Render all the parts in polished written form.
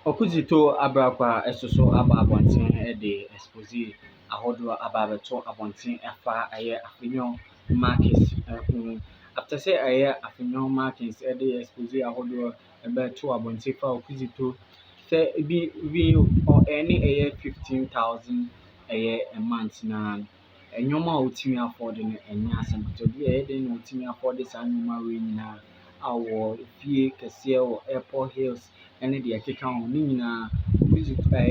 Okudzeto Ablakwa esoso aba abɔnten de expose ahodoɔ aba abɛto abɔnten afa Afenyo Markins ho. After sɛ Afenyo Markins de expose ahodoɔ ɛbɛto abɔnten fa Okudzeto sɛ ɛne 15,000 a month na nneɛma a otumi afford no ɛnyɛ asɛm ketewa bi ɛyɛ den na otumi afford saa nneɛma wei nyinaa a wɔ fie kɛseɛ wɔ airport hills ɛne deɛ ɛkeka ho ne nyinaa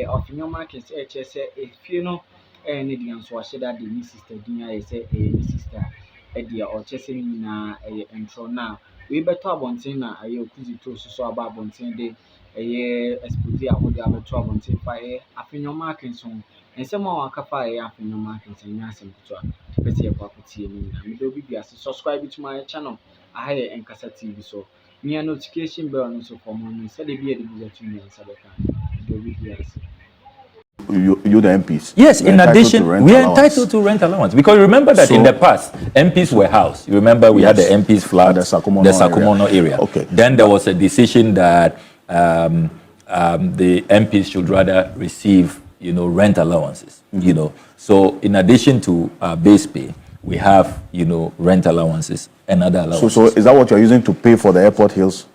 Afenyo Markins ɛkyerɛ sɛ efie no ɛyɛ ne deɛ nso ɔhyɛ da de ne sister din ayɛ sɛ ɛyɛ ne sister ɛdeɛ ɔkyerɛ sɛ ne nyinaa ɛyɛ ntorɔ na wei bɛtɔ abɔnten na Okudzeto soso aba abɔnten de expose ahodoɔ abɛto abɔnten fa Afenyo Markins ho. Nsɛm a waka fa Afenyo Markins ɛnyɛ asɛm ketewa. Pɛ sɛ yɛkɔ akɔtie ne nyinaa. Mede obi bi ase subscribe to my channel. Aha yɛ Nkasa TV so. Nia notification bell no so for more news. Sɛ de bi yɛ de bi zɛ tumi nsa bɛka. Mede obi bi ase. You the MPs. Yes, in addition, we are entitled to rent allowance. Because remember that in the past, MPs were housed. You remember we had the MPs flat, the Sakumono area. Okay. Then there was a decision that the MPs should rather receive, rent allowances. So in addition to base pay, we have, rent allowances and other allowances. So is that what you're using to pay for the airport hills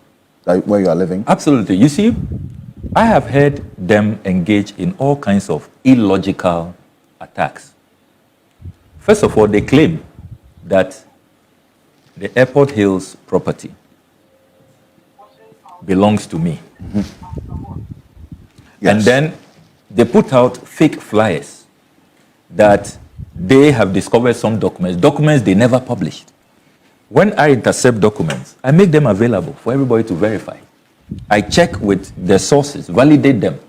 where you are living? Absolutely. You see, I have heard them engage in all kinds of illogical attacks. First of all, they claim that the airport hills property belongs to me. Mm-hmm. Yes. And then they put out fake flyers that they have discovered some documents they never published. When I intercept documents, I make them available for everybody to verify. I check with the sources, validate them.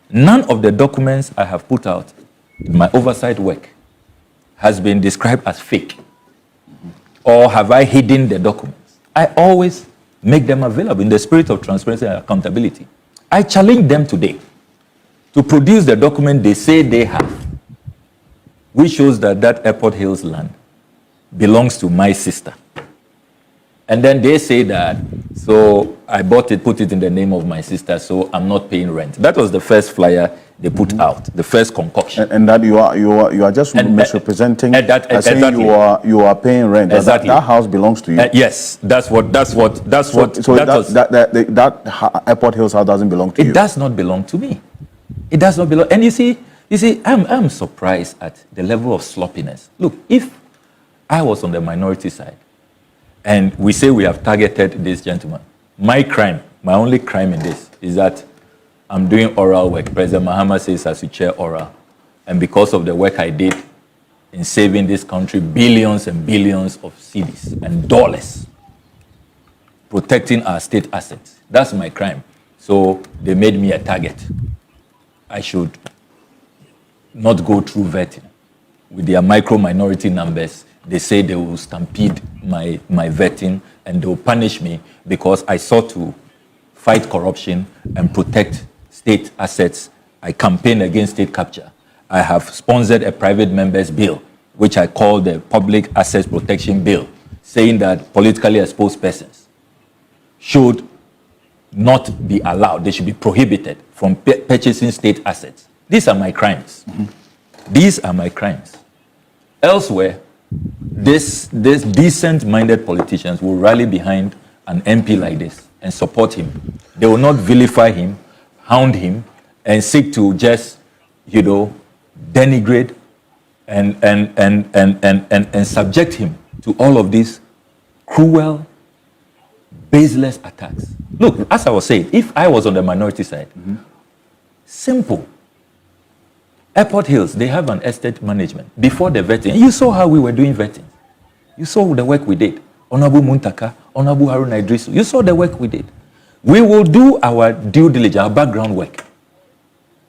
None of the documents I have put out in my oversight work has been described as fake. Or have I hidden the documents? I always make them available in the spirit of transparency and accountability. I challenge them today to produce the document they say they have, which shows that that Airport Hills land belongs to my sister. And then they say that, so I bought it, put it in the name of my sister, so I'm not paying rent. That was the first flyer they put out, the first concoction. And that you are just misrepresenting, saying you are paying rent. Exactly. That house belongs to you. Yes, that's what. So that Airport Hills house doesn't belong to you. It does not belong to me. It does not belong. And you see, I'm surprised at the level of sloppiness. Look, if I was on the minority side, and we say we have targeted this gentleman, my only crime in this is that I'm doing oral work. President Mahama says I should chair oral. And because of the work I did in saving this country billions and billions of cedis and dollars, protecting our state assets, that's my crime. So they made me a target. I should not go through vetting. With their micro-minority numbers, they say they will stampede my vetting and they will punish me because I sought to fight corruption and protect state assets. I campaign against state capture. I have sponsored a private members bill, which I call the Public Assets Protection Bill, saying that politically exposed persons should not be allowed. They should be prohibited from purchasing state assets. These are my crimes. Mm-hmm. These are my crimes. Elsewhere, these decent-minded politicians will rally behind an MP like this and support him. They will not vilify him, hound him, and seek to just, denigrate and subject him to all of these cruel, baseless attacks. Look, as I was saying, if I was on the minority side, mm-hmm. Simple. Airport Hills, they have an estate management. Before the vetting, you saw how we were doing vetting. You saw the work we did. Honorable Muntaka, Honorable Haruna Idrisu, you saw the work we did. We will do our due diligence, our background work.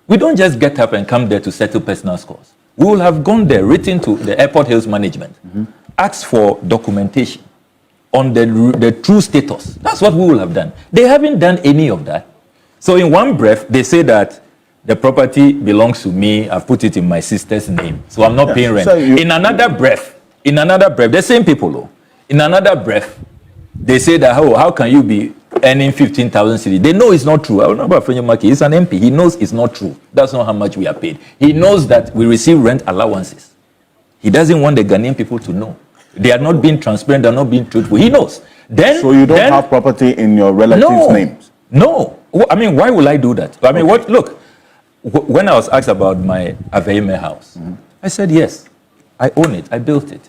We don't just get up and come there to settle personal scores. We will have gone there, written to the Airport Hills management, mm-hmm. asked for documentation on the true status. That's what we will have done. They haven't done any of that. So in one breath, they say that the property belongs to me. I've put it in my sister's name, so I'm not paying rent. So in another breath, the same people, in another breath, they say that how can you be earning 15,000 cedis. They know it's not true. I remember Afenyo Markins, he's an MP. He knows it's not true. That's not how much we are paid. He knows that we receive rent allowances. He doesn't want the Ghanaian people to know. They are not being transparent. They are not being truthful. He knows. So you don't have property in your relatives' names? No. I mean, why will I do that? I mean, look, when I was asked about my Afenyo house, I said, yes, I own it. I built it.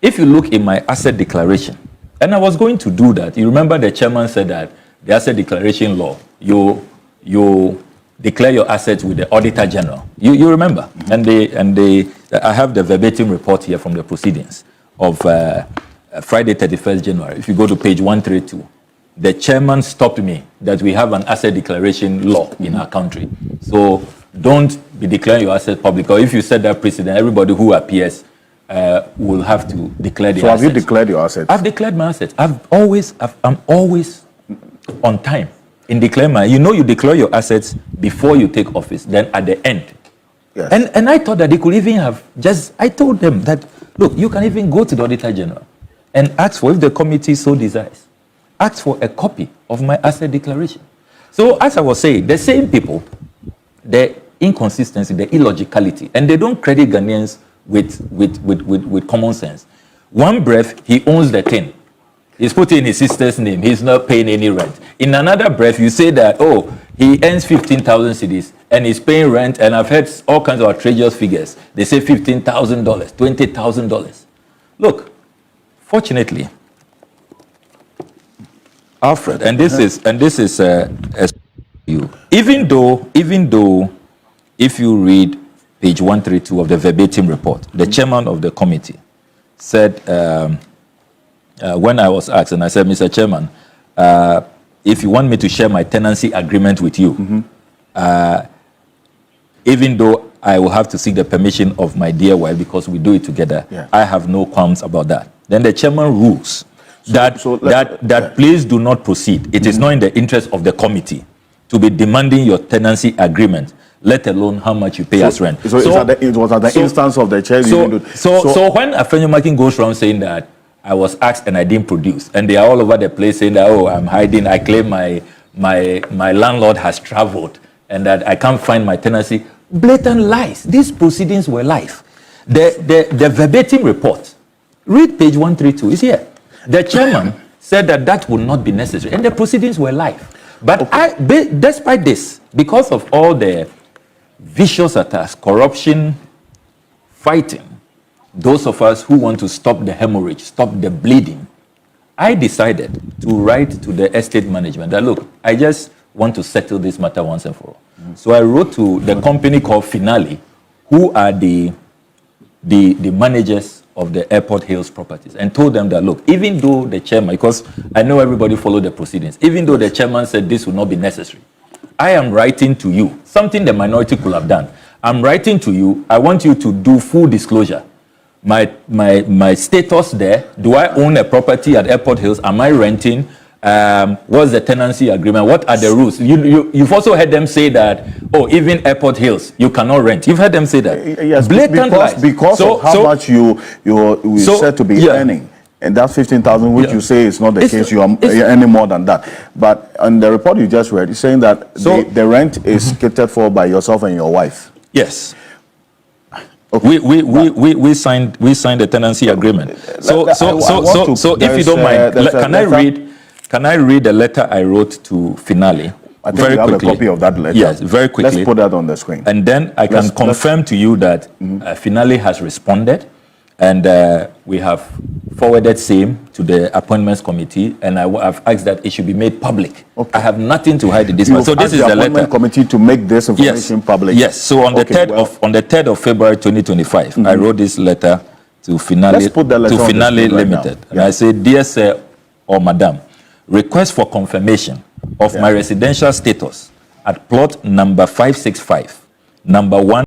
If you look in my asset declaration, and I was going to do that, you remember the chairman said that the asset declaration law, you declare your assets with the Auditor General. You remember? And I have the verbatim report here from the proceedings of Friday, 31st January. If you go to page 132, the chairman stopped me that we have an asset declaration law in our country. So don't be declaring your assets public. Or if you set that precedent, everybody who appears will have to declare their assets. So have you declared your assets? I've declared my assets. I'm always on time in declaring my. You declare your assets before you take office, then at the end. Yes. And I thought that they could even have I told them that, look, you can even go to the Auditor General and ask for, if the committee so desires, ask for a copy of my asset declaration. So as I was saying, the same people, the inconsistency, the illogicality, and they don't credit Ghanaians with common sense. One breath, he owns the thing. He's put in his sister's name. He's not paying any rent. In another breath, you say that, oh, he earns 15,000 cedis and he's paying rent. And I've heard all kinds of outrageous figures. They say $15,000, $20,000. Look, fortunately, Alfred, and this is you. Even though, if you read page 132 of the verbatim report, the chairman of the committee said, when I was asked, and I said, Mr. Chairman, if you want me to share my tenancy agreement with you, even though I will have to seek the permission of my dear wife because we do it together, I have no qualms about that. Then the chairman rules that please do not proceed. It is not in the interest of the committee to be demanding your tenancy agreement, let alone how much you pay as rent. It was at the instance of the chair. So when Afenyo Markins goes around saying that I was asked and I didn't produce, and they are all over the place saying that, oh, I'm hiding, I claim my landlord has traveled and that I can't find my tenancy, blatant lies. These proceedings were live. The verbatim report, read page 132, is here. The chairman said that would not be necessary, and the proceedings were live. But despite this, because of all the vicious attacks, corruption, fighting, those of us who want to stop the hemorrhage, stop the bleeding, I decided to write to the estate management that, look, I just want to settle this matter once and for all. So I wrote to the company called Finale, who are the managers of the Airport Hills properties, and told them that, look, even though the chairman, because I know everybody followed the proceedings, even though the chairman said this would not be necessary, I am writing to you, something the minority could have done. I'm writing to you, I want you to do full disclosure. My status there, do I own a property at Airport Hills? Am I renting? What's the tenancy agreement? What are the rules? You've also heard them say that, oh, even Airport Hills, you cannot rent. You've heard them say that. Yes, because of how much you said to be earning. And that's 15,000, which you say is not the case. You are earning more than that. But on the report you just read, it's saying that the rent is catered for by yourself and your wife. Yes. Okay. We signed the tenancy agreement. So if you don't mind, can I read the letter I wrote to Finale? I think very you have quickly. A copy of that letter. Yes, very quickly. Let's put that on the screen. And then I can confirm to you that Finale has responded, and we have forwarded same to the appointments committee, and I have asked that it should be made public. Okay. I have nothing to hide in this one. So this is the letter. Committee to make this information public. Yes. So on the 3rd of February 2025, I wrote this letter to Finale Limited, and I say, dear sir or madam, request for confirmation of my residential status at plot number 565, number 1.